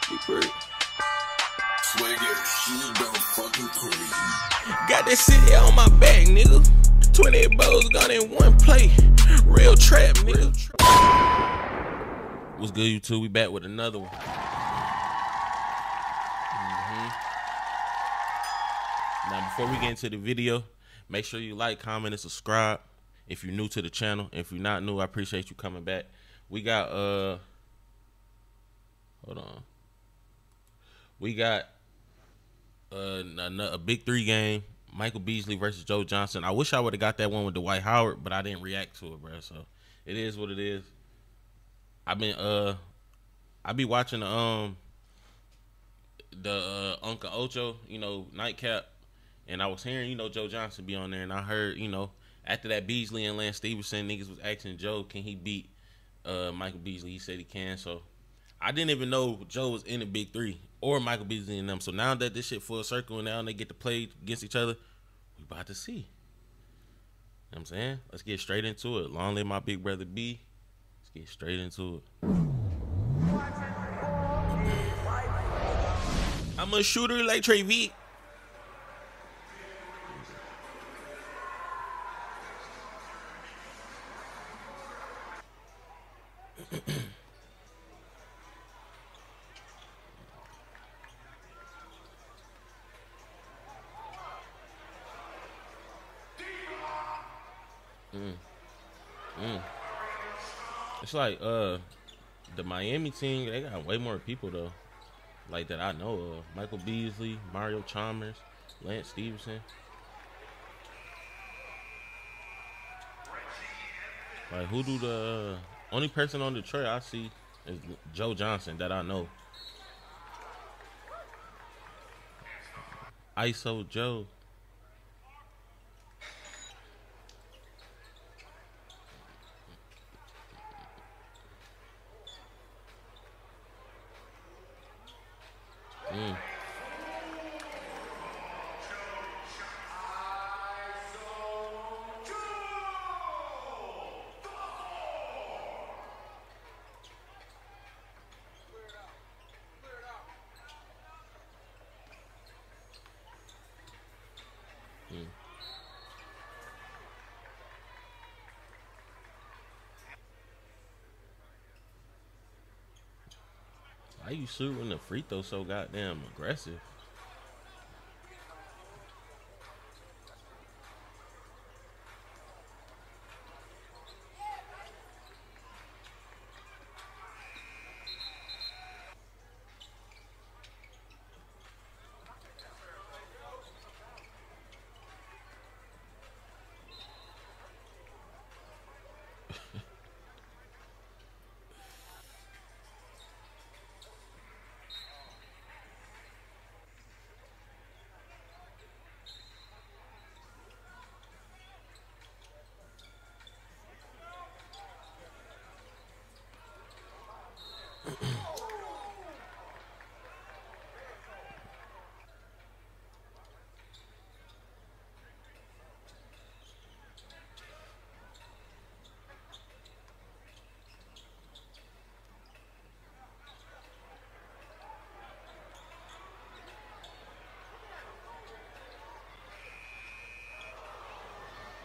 Big3. Swagger, she don't fucking crazy. Got that city on my back, nigga. 20 bows gone in one play. Real trap, nigga. What's good, YouTube? We back with another one. Now, before we get into the video, make sure you like, comment, and subscribe if you're new to the channel. If you're not new, I appreciate you coming back. We got hold on. We got a Big 3 game. Michael Beasley versus Joe Johnson. I wish I would have got that one with Dwight Howard, but I didn't react to it, bro. So it is what it is. I've been I be watching the Uncle Ocho, nightcap, and I was hearing, Joe Johnson be on there, and I heard, after that Beasley and Lance Stevenson, niggas was asking Joe, can he beat Michael Beasley? He said he can. So I didn't even know Joe was in the Big 3 or Michael Beasley in them. So now that this shit full circle and now they get to play against each other, we about to see. You know what I'm saying? Let's get straight into it. Long live my big brother B. Let's get straight into it. I'm a shooter like Trey V. It's like the Miami team, they got way more people though, like that I know of. Michael Beasley, Mario Chalmers, Lance Stevenson. Like, who do the only person on Detroit I see is Joe Johnson that I know. ISO Joe. Why you shooting the free throw so goddamn aggressive?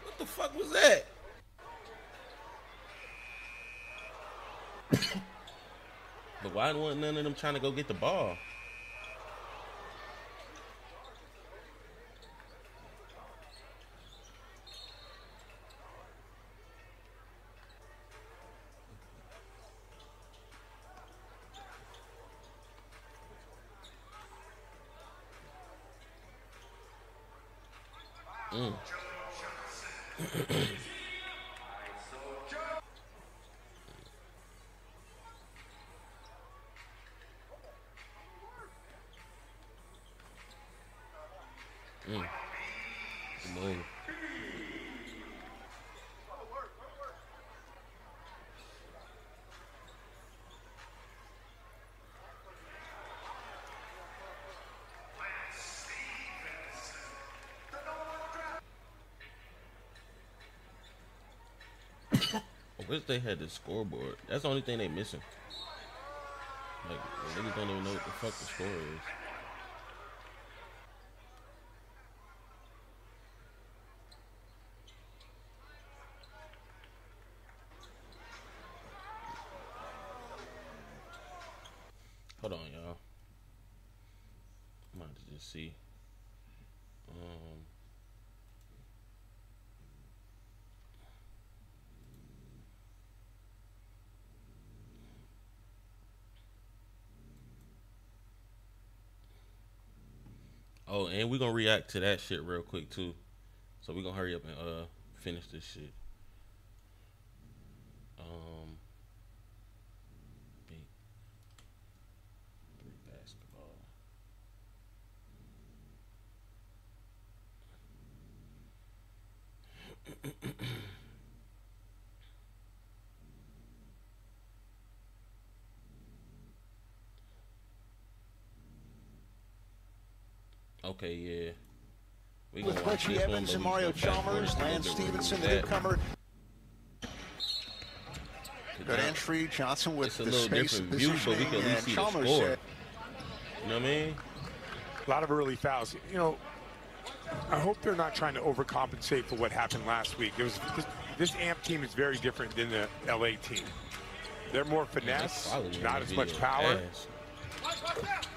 What the fuck was that? But why wasn't none of them trying to go get the ball? I wish they had the scoreboard. That's the only thing they missing. Like, niggas don't even know what the fuck the score is. Hold on, y'all. I'm about to just see. Oh, and we're gonna react to that shit real quick too. So we're gonna hurry up and finish this shit. Big 3 basketball. Okay, yeah. We With Reggie Evans and Mario Chalmers, Lance Stevenson, the newcomer. Good entry, Johnson with the space and positioning, and Chalmers said. You know what I mean? A lot of early fouls. You know, I hope they're not trying to overcompensate for what happened last week. It was this AMP team is very different than the LA team. They're more finesse, not as much power.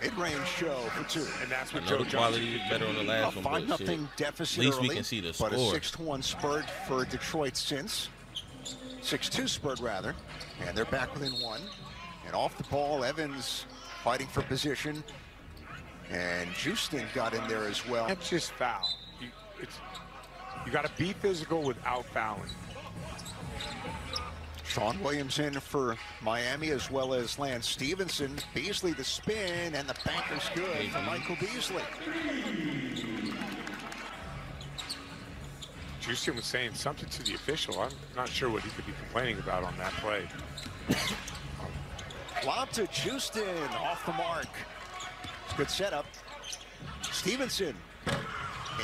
Mid-range show for 2. And that's what Joe quality is better on the last one. 5-0 deficit at least early, we can see the but score. a 6-1 spurt for Detroit since. 6-2 spurt, rather. And they're back within 1. And off the ball, Evans fighting for position. And Houston got in there as well. That's just foul. You got to be physical without fouling. Sean Williams in for Miami, as well as Lance Stevenson. Beasley the spin, and the banker's good for Michael Beasley. Houston was saying something to the official. I'm not sure what he could be complaining about on that play. Lob to Houston, off the mark. Good setup. Stevenson,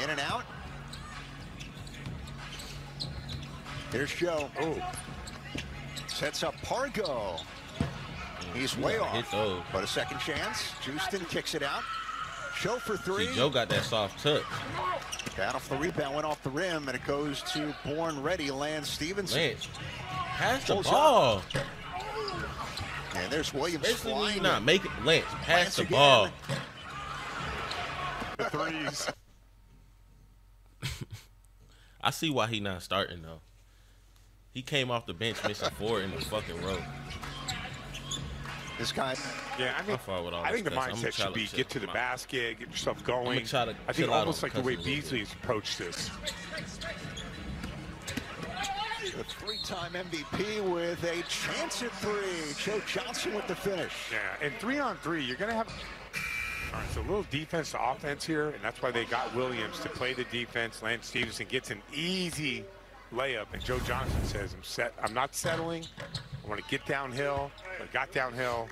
in and out. There's Joe. Oh. Sets up Pargo. He's way off, but a second chance. Houston kicks it out. Show for 3. See, Joe got that soft touch. Got off the rebound, went off the rim, and it goes to born ready Lance Stevenson. Lance, pass the ball. And there's Williams basically flying. Not make it. Lance, pass the ball. The threes. I see why he not starting though. He came off the bench missing 4 in the fucking row. This guy. Yeah, I think the mindset should be get to the basket, get yourself going. I think almost like the way Beasley's approached this. The 3-time MVP with a chance at 3. Joe Johnson with the finish. Yeah, and 3-on-3, you're going to have. All right, so a little defense to offense here, and that's why they got Williams to play the defense. Lance Stevenson gets an easy layup, and Joe Johnson says, I'm not settling. I want to get downhill. I got downhill.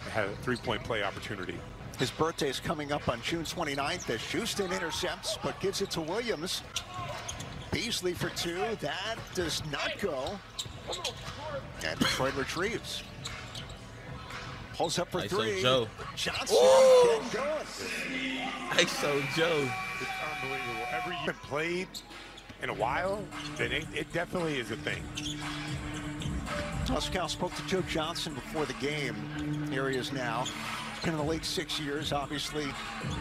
I had a 3-point play opportunity. His birthday is coming up on June 29th as Houston intercepts, but gives it to Williams. Beasley for 2. That does not go. And Detroit retrieves. Pulls up for 3. Joe. Johnson getting going. ISO Joe. It's unbelievable. Every year played in a while, then it definitely is a thing. Tuskow spoke to Joe Johnson before the game. Here he is now. Been in the league 6 years, obviously.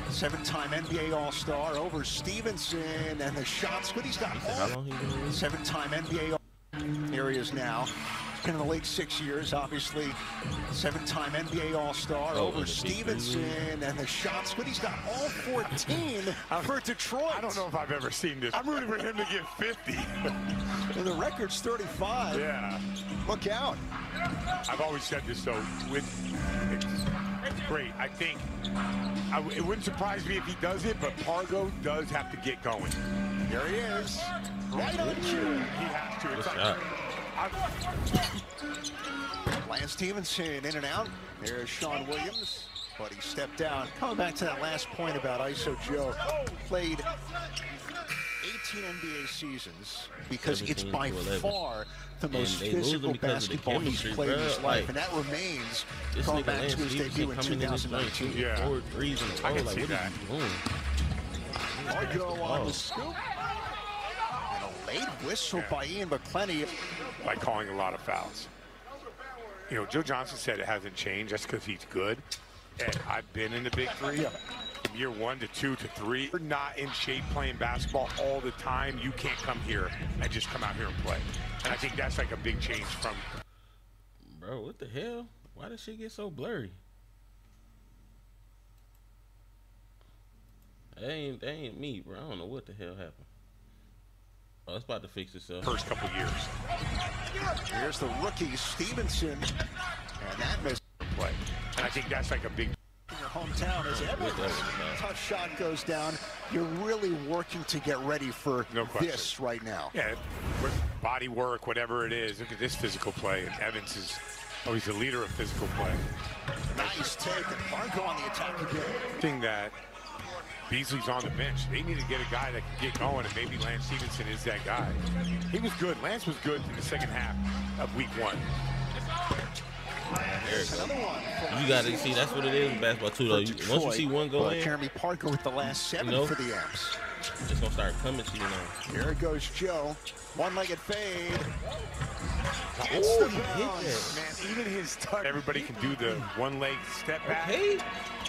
7-time NBA All-Star over Stevenson, and the shots good. He's got how long he been in? 7-time NBA All-Star. Here he is now. Been in the league 6 years, obviously. 7-time NBA All-Star over Stevenson, and the shots good. He's got all 14 for Detroit. I don't know if I've ever seen this. I'm rooting for him to get 50. And the record's 35. Yeah. Look out. I've always said this, though. It's great. I think it wouldn't surprise me if he does it, but Pargo does have to get going. There he is. Right on cue. He has to. It's like, Lance Stevenson in and out. There's Sean Williams, but he stepped down. Coming back to that last point about ISO Joe. Played 15 NBA seasons because it's 17 by to 11. far the most they lose physical him because of the basketball he's chemistry, played in his bruh. life, Like, and that remains This going nigga back Lance to his Stevenson debut in coming in this joint, 2019. Yeah. 4 threes in a I row. can Like, see what that. is he doing? Argo on the scoop. And a late whistle by Ian McClenny. By calling a lot of fouls. You know, Joe Johnson said it hasn't changed. That's because he's good. And I've been in the Big 3. Yeah. From year 1 to 2 to 3. You're not in shape playing basketball all the time. You can't come here and just come out here and play. And I think that's like a big change from. Bro, what the hell? Why does shit get so blurry? That ain't me, bro. I don't know what the hell happened. Oh, it's about to fix itself. First couple years. Here's the rookie Stevenson, and that missed Play. And I think that's like a big. in your hometown as Evans. Tough shot goes down. You're really working to get ready for No question. this right now. Yeah, with body work, whatever it is. Look at this physical play. And Evans is, he's the leader of physical play. Nice take, and Argo on the attack again. Thing that Beasley's on the bench. They need to get a guy that can get going, and maybe Lance Stevenson is that guy. He was good. Lance was good in the second half of week 1. Another one. You gotta see, that's what it is in basketball too, though. Once you see one go in, Jeremy Parker with the last 7 you know, for the Amps. it's gonna start coming to you now. Here goes Joe. One-legged fade. Oh, he hit that. Man, even his touch. Everybody can do the one-leg step back. Hey,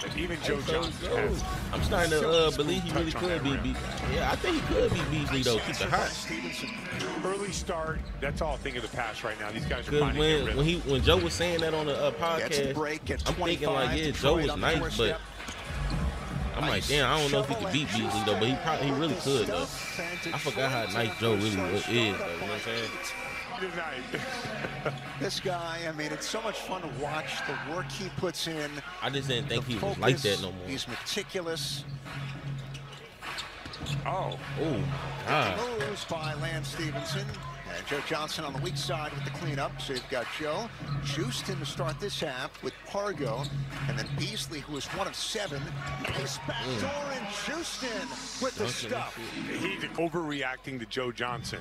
But even Joe Johnson has. I'm starting to believe he really could be beat. Yeah, I think he could be Beasley though. Keep it hot. Stevenson. Early start. That's all I think of the pass right now. These guys are Because finding their rhythm. when Joe was saying that on the Gets a podcast, break at I'm thinking like, 25. yeah, Joe Detroit was on the nice, doorstep. but I'm like, damn, I don't know if he could beat Beasley though, but he really could though. I forgot how nice Joe really is though. You know what I'm saying? Good night. This guy, I mean, it's so much fun to watch the work he puts in. I just didn't think the he was focus. like that no more. He's meticulous. Oh, Oh, God. Moves by Lance Stevenson. And Joe Johnson on the weak side with the cleanup. So you've got Joe, Houston to start this half with Pargo, and then Beasley, who is 1 of 7. Nice backdoor and Houston with the stuff. he's overreacting to Joe Johnson.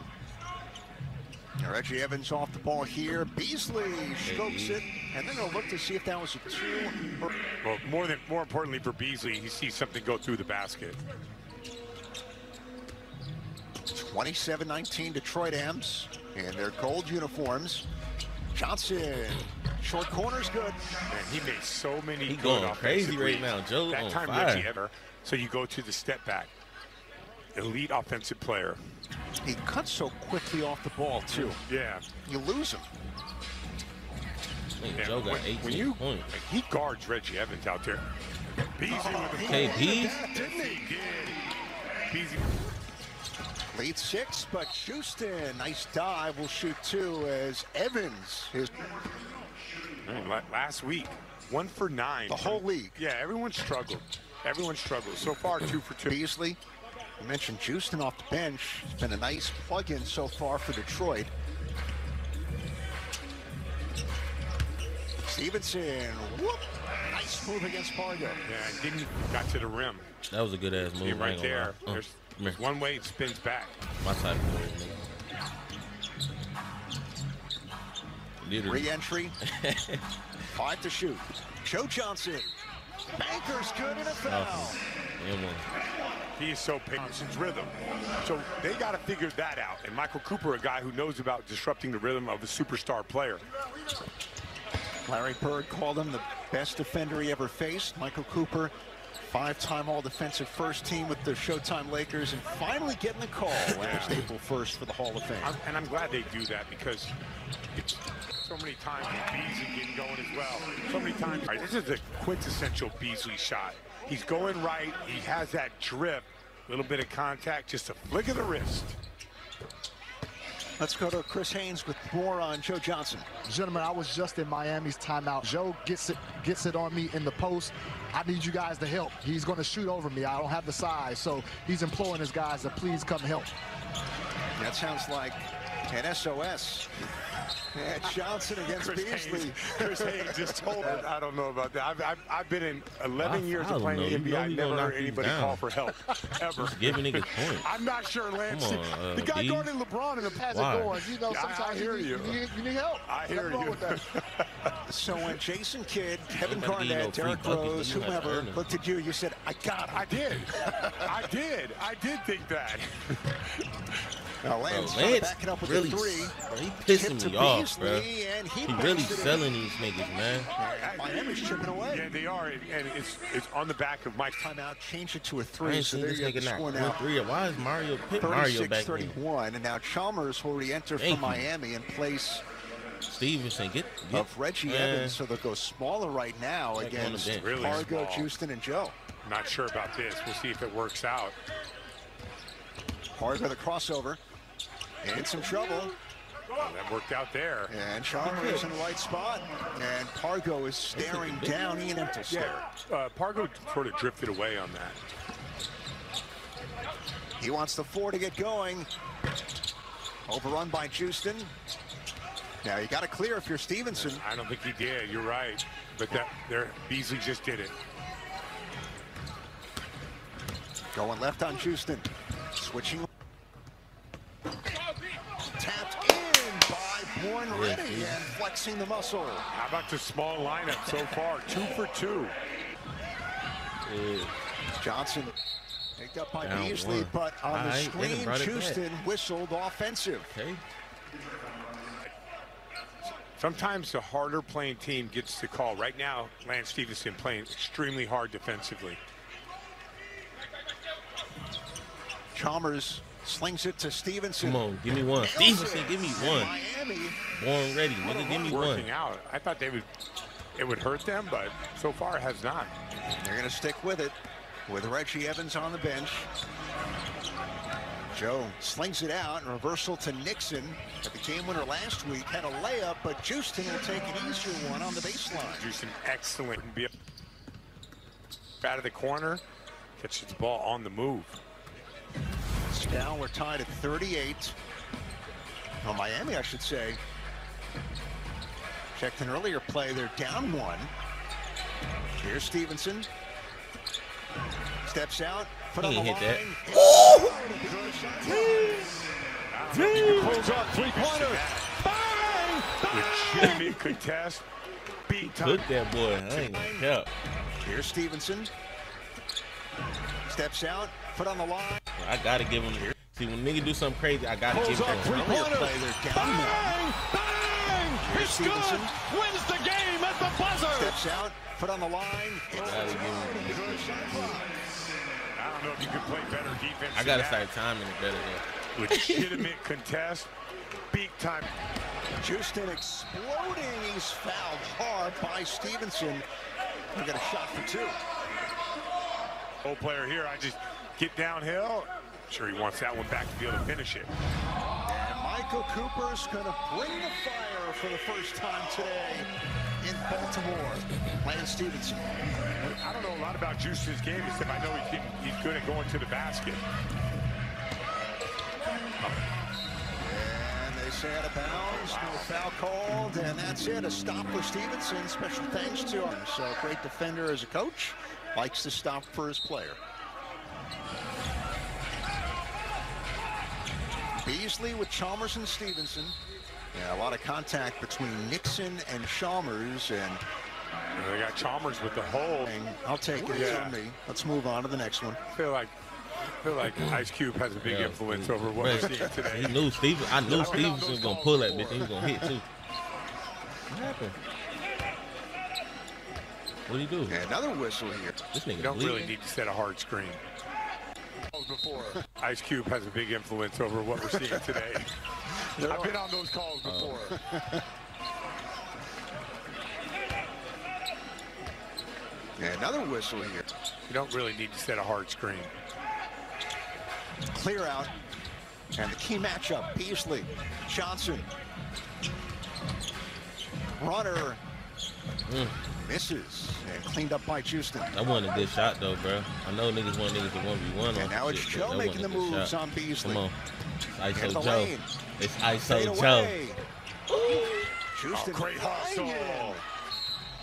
Now Reggie Evans off the ball here. Beasley strokes it, and then they'll look to see if that was a 2. Well, more importantly for Beasley, he sees something go through the basket. 27-19 Detroit Amps in their gold uniforms. Johnson, short corner's good. Man, he made so many He good going offensive crazy right reads. now. Joe That on time fire. Reggie Evans. So you go to the step back. Elite offensive player. He cuts so quickly off the ball, too. Yeah. You lose him. Man, Joe got 18 points. Like, he guards Reggie Evans out there. Beasley with the KP? didn't he? Did. Beasley. Lead 6, but Houston, nice dive, will shoot 2 as Evans is Last week, 1 for 9. the whole league. Yeah, everyone struggled. Everyone struggled. So far, 2 for 2. Beasley, you mentioned Houston off the bench. It's been a nice plug-in so far for Detroit. Stevenson, whoop, nice move against Pargo. Yeah, didn't got to the rim. That was a good ass See move. right there. There's man. one way it spins back. My type of move. Re-entry, 5 to shoot. Joe Johnson, banker's good and a foul. He is so Paterson's rhythm. So they got to figure that out. And Michael Cooper, a guy who knows about disrupting the rhythm of a superstar player. Larry Bird called him the best defender he ever faced. Michael Cooper, 5-time all-defensive first team with the Showtime Lakers, and finally getting the call last April 1st for the Hall of Fame. And I'm glad they do that because it's so many times with Beasley getting going as well. So many times. Right, this is the quintessential Beasley shot. He's going right. He has that drip, a little bit of contact, just a flick of the wrist. Let's go to Chris Haynes with more on Joe Johnson. Gentlemen, I was just in Miami's timeout. Joe gets it on me in the post. I need you guys to help. He's going to shoot over me. I don't have the size, so he's imploring his guys to please come help. That sounds like an SOS. And Johnson against Beasley. Chris Haynes just told us. I don't know about that. I've been in 11 years of playing know. NBA. I never heard anybody call for help, ever. Just giving niggas points. I'm not sure, Lance. Come on, the guy B. guarding LeBron in the past. Why? Going. You know, sometimes I hear you. You need help. I hear Nothing wrong you. with that. So when Jason Kidd, Kevin Nobody need no Garnett, free Derrick buckets, Rose, you have to whomever earn them. looked at you, you said, I got I it. did. I did think that. Now Lance Bro, Lance backing up with really, the three. bro, he Tip pissing to me off, bro. Beasley, and He banks really it in. selling these niggas, man. Miami's chipping away. Yeah, they are, and it's on the back of Mike. Timeout, change it to a I three. ain't So seen there this you have the nigga score not now. one three. Why is Mario pick Mario back in? 36-31, and now Chalmers will re-enter Thank for you. Miami in place Stevenson, get of Reggie Evans. So they'll go smaller right now Back on the against bench. Really Fargo, small. Houston, and Joe. Not sure about this. We'll see if it works out. Fargo the crossover. In some trouble. Well, that worked out there. And Chalmers in the right spot. And Pargo is staring down Ian Emtelstad. Yeah, Pargo sort of drifted away on that. He wants the four to get going. Overrun by Houston. Now you got to clear if you're Stevenson. I don't think he did. You're right. But that there, Beasley just did it. Going left on Houston. Switching. Tapped in by Bourne Ready and flexing the muscle. How about the small lineup so far? 2 for 2. Yeah. Johnson picked up by Down Beasley, one. but on the All right, they screen, done brought it Houston whistled offensive. Okay. Sometimes the harder playing team gets the call. Right now, Lance Stevenson playing extremely hard defensively. Chalmers slings it to Stevenson. Come on, give me one. Stevenson, give me one. Miami. Born ready, nigga, give me one. Working out. I thought it would hurt them, but so far it has not. They're going to stick with it with Reggie Evans on the bench. Joe slings it out, and reversal to Nixon. At the game winner last week, had a layup, but Houston will take an easier one on the baseline. Houston excellent. Be out of the corner, catches the ball on the move. Now we're tied at 38. Well, Miami, I should say. Checked an earlier play, they're down one. Here's Stevenson. Steps out, foot on the He line. ain't hit Pulls up three-pointer. Bang! Legitimate contest. Beat time. Cook that boy. I ain't gonna help. Here's Stevenson. Steps out, foot on the line. I gotta give him. See, when nigga do something crazy, I gotta give him. Earlier play, they're down one. Bang! Here's It's good! Stevenson. Wins the game at the buzzer! Steps out, foot on the line. Gotta give him. I don't know if you could play better defense. I than gotta that. start timing it better though. Legitimate contest. Big time. Houston exploding. He's fouled hard by Stevenson. We got a shot for two. Old player here. I just get downhill. Sure, he wants that one back to be able to finish it. And Michael Cooper's going to bring the fire for the first time today in Baltimore. Lance Stevenson. I don't know a lot about Houston's game, except I know he's good at going to the basket. And they say out of bounds, no foul called, and that's it. A stop for Stevenson. Special thanks to him. So great defender as a coach. Likes to stop for his player. Beasley with Chalmers and Stevenson. Yeah, a lot of contact between Nixon and Chalmers, and They got Chalmers with the hole. I'll take it. It's on me. Let's move on to the next one. I feel like Ice Cube has a big influence over what we're seeing today. He knew I knew Stevenson was gonna pull that bitch. He was gonna hit too. What happened? What'd he do? And another whistle here. This nigga You don't bleeding. really need to set a hard screen. Before Ice Cube has a big influence over what we're seeing today. I've been on those calls before. And another whistle here. You don't really need to set a hard screen. Clear out. And the key matchup, Beasley, Johnson. Runner misses and cleaned up by Houston. That wasn't a good shot though, bro. I know niggas want niggas to 1v1 on And now it's shit, but Joe that making the wasn't a good moves shot. on Beasley. Come on. In ISO the Joe. lane. It's Fade ISO Joe. away. Houston great hustle.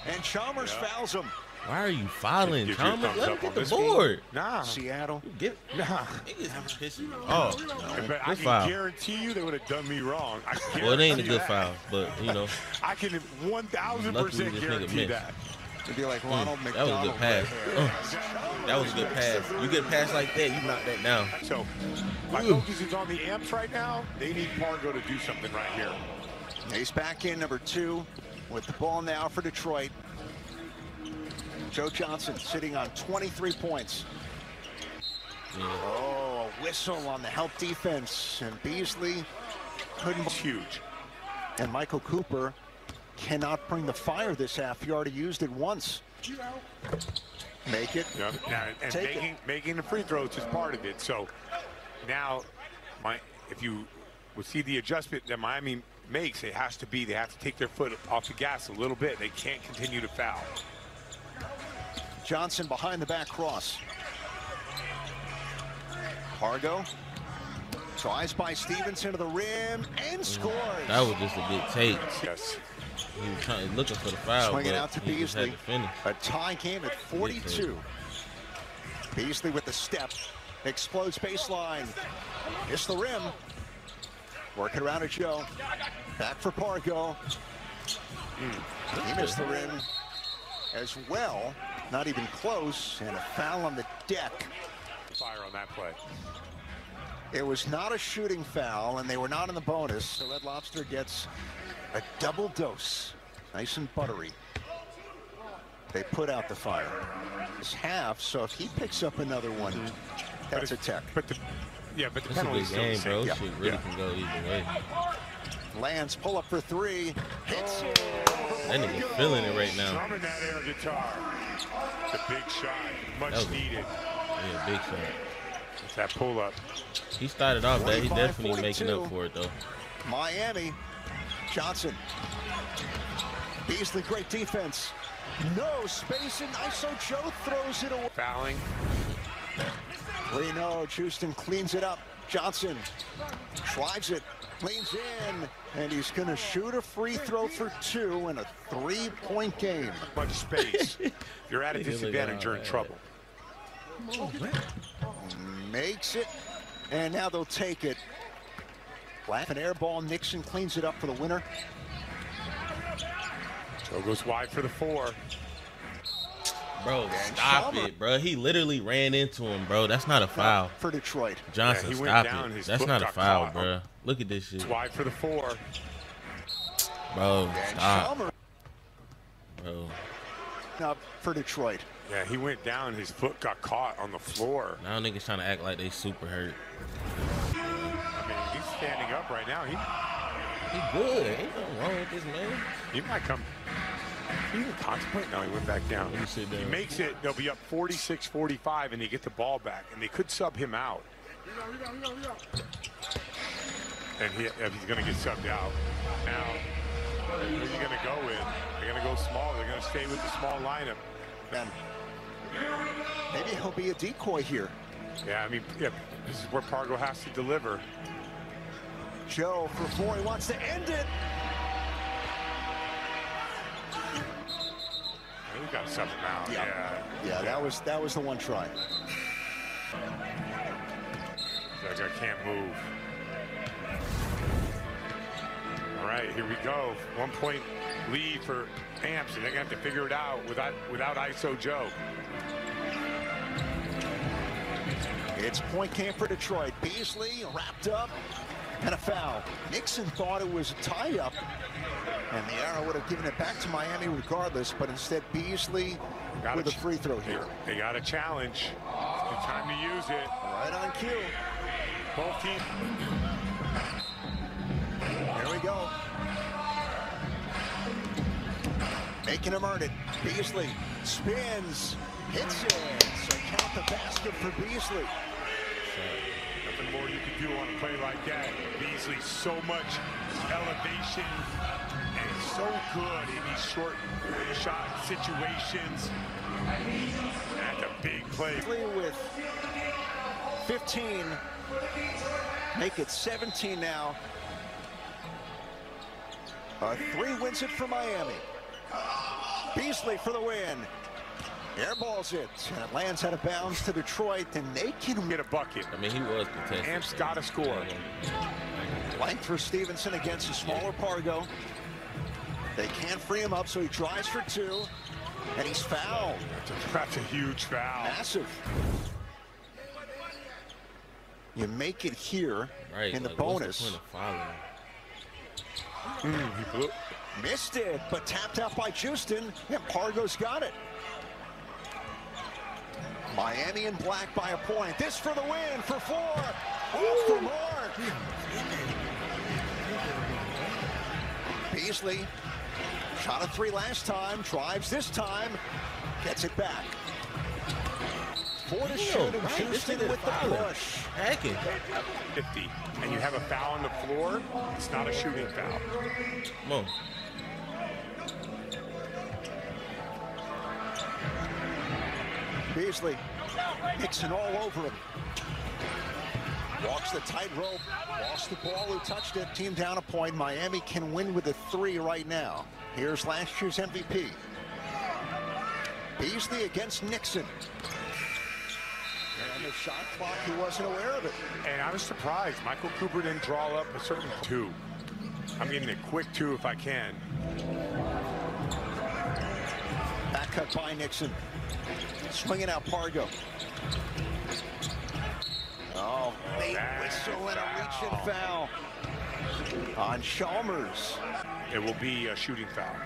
And Chalmers fouls him. Why are you fouling, Give you a Chalmers? thumbs Let him up get on the this board. Nah. Seattle. Nah. Niggas pissing me off. But I Good can foul. guarantee you they would have done me wrong. Well, it ain't a guarantee good that. foul, but, you know. I can Luckily, 1,000% this nigga guarantee missed. that. It'd be like Ronald That was a McDonald. good pass. That was a good pass. You get a pass like that, you knock that down. So my focus is on the Amps right now. They need Pargo to do something right here. He's back in, number 2, with the ball now for Detroit. Joe Johnson sitting on 23 points. Yeah. Oh, a whistle on the help defense, and Beasley couldn't. It's huge. And Michael Cooper cannot bring the fire this half. He already used it once. Make it. Yeah. Now, and Take making the free throws is part of it. So now, if you would see the adjustment that Miami makes, it has to be they have to take their foot off the gas a little bit. They can't continue to foul. Johnson behind the back cross. Pargo tries by Stevens into the rim and scores. That was just a good take. Yes. He was looking for the foul, Swinging but out to he just had Beasley. to finish. A tie game at 42. Beasley with the step. Explodes baseline. Missed the rim. Working around at Joe. Back for Pargo. He missed the rim as well. Not even close. And a foul on the deck. Fire on that play. It was not a shooting foul, and they were not in the bonus. So Red Lobster gets a double dose. Nice and buttery. They put out the fire. It's half, so if he picks up another one, that's a tech. But the It's a penalty's good still game, the bro. same. Shit really can go either way. Lands pull up for 3. Hits it. That nigga feeling it right now. Drumming that air guitar. The big shot. Much That was- needed. Yeah, big shot. It's that pull up. He started off bad. He 25, definitely making 42. up for it, though. Miami. Johnson. Beasley, great defense. No space in ISO. Joe throws it away. Fouling. We know Houston cleans it up. Johnson drives it, leans in, and he's going to shoot a free throw for 2 in a 3-point game. Much space. If you're at a He did look disadvantage, you're in alright. trouble. Makes it, and now they'll take it. Laugh an air ball. Nixon cleans it up for the winner. Joe goes wide for the 4. Bro, And stop Chalmers. it, bro. He literally ran into him, bro. That's not a foul. For Detroit. Johnson, Yeah, he went stop down, it. his That's foot not a got foul, caught. bro. Look at this shit. It's wide for the 4. Bro, And stop. Chalmers Bro, up for Detroit. Yeah, he went down. His foot got caught on the floor. now niggas trying to act like they super hurt. I mean, he's standing up right now. He good. Ain't nothing wrong with this man. He might come. He even contemplate. No, he went back down. Let me sit He down. makes it. They'll be up 46-45, and they get the ball back, and they could sub him out. And he's going to get subbed out. Now, who are you going to go with? They're going to go small. They're going to stay with the small lineup. And maybe he'll be a decoy here. Yeah, I mean, yeah, this is where Pargo has to deliver. Joe for 4. He wants to end it. We got to sub him out. Yeah, that was the one try. That guy can't move. All right, here we go. 1-point lead for Amps, and they're gonna have to figure it out without ISO Joe. It's point game for Detroit. Beasley wrapped up and a foul. Nixon thought it was a tie-up, and the arrow would have given it back to Miami regardless, but instead Beasley with a free throw here. They got a challenge. It's good time to use it. Right on cue. Both teams. Here we go. Making him earn it. Beasley spins, hits it. So count the basket for Beasley. Nothing more you can do on a play like that. Beasley, so much elevation, and he's so good in these short shot situations. That's a big play. Beasley with 15. Make it 17 now. A 3 wins it for Miami. Beasley for the win. Airballs it, and it lands out of bounds to Detroit, and they can Get a bucket. I mean, he was contested. Amps got to score. blank for Stevenson against a smaller Pargo. They can't free him up, so he tries for 2, and he's fouled. That's a huge foul. Massive. You make it here Right, in the like, bonus. What's the point of fouling? He blew. Missed it, but tapped out by Houston, and Pargo's got it. Miami in black by a point. This for the win for 4. Off the mark. Beasley shot a 3 last time, drives this time, gets it back. 4 to shoot, and Houston with the push. Hacking. 50, and you have a foul on the floor, it's not a shooting foul. Come on. Beasley, Nixon all over him. Walks the tightrope, lost the ball, who touched it, team down a point. Miami can win with a 3 right now. Here's last year's MVP. Beasley against Nixon. And the shot clock, he wasn't aware of it. And I was surprised, Michael Cooper didn't draw up a certain 2. I'm getting a quick 2 if I can. Back cut by Nixon. Swinging out Pargo. Oh, late whistle and a reach-in foul on Chalmers. It will be a shooting foul.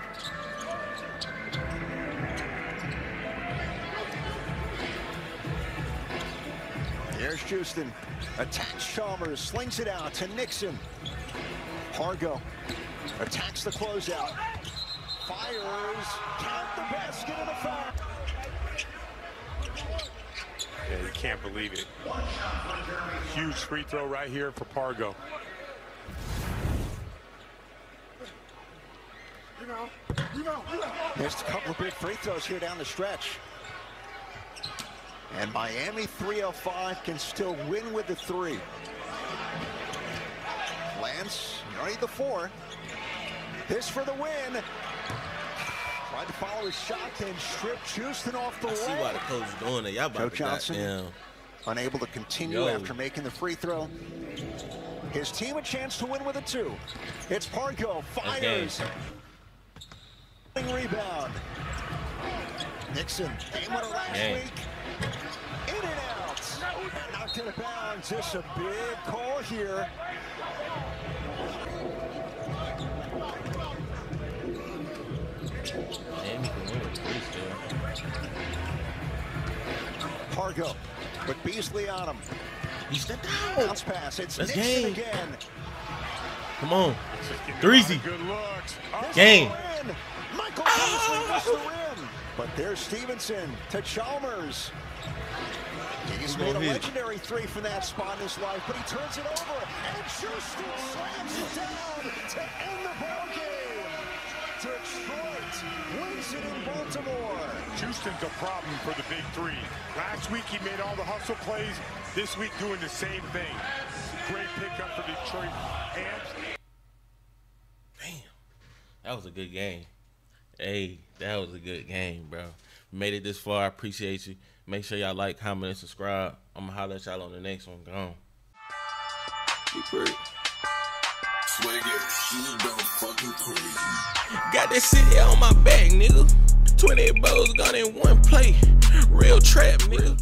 Here's Houston. Attacks Chalmers, slings it out to Nixon. Pargo attacks the closeout. Fires, count the basket and a foul. Yeah, you can't believe it. Huge free throw right here for Pargo. Missed a couple of big free throws here down the stretch. And Miami 305 can still win with the 3. Lance, you don't need the 4. This for the win. Tried to follow his shot, then stripped Houston off the I see why the coach is doing it. Y'all about to Johnson goddamn. unable to continue after making the free throw. His team a chance to win with a 2. It's Pargo, fires. Rebound. Nixon, game winner last week. In and out. And knocked it out of bounds. Just a big call here. Pargo, but Beasley on him. He's the Bounce pass. It's Let's Nixon game. again. Come on. Threezy. Good looks. Game. Michael Beasley missed the rim. But there's Stevenson to Chalmers. He's made a legendary 3 from that spot in his life, but he turns it over, and Houston slams it down to end the ball game. Detroit wins it in Baltimore. Houston's a problem for the Big 3. Last week he made all the hustle plays. This week doing the same thing. Great pickup for Detroit. Amps. Damn. That was a good game. Hey, that was a good game, bro. Made it this far. I appreciate you. Make sure y'all like, comment, and subscribe. I'm going to holler at y'all on the next one. Go on. Swagger, she's done fucking crazy. Got that city on my back, nigga. 20 bows gone in one play. Real trap, nigga.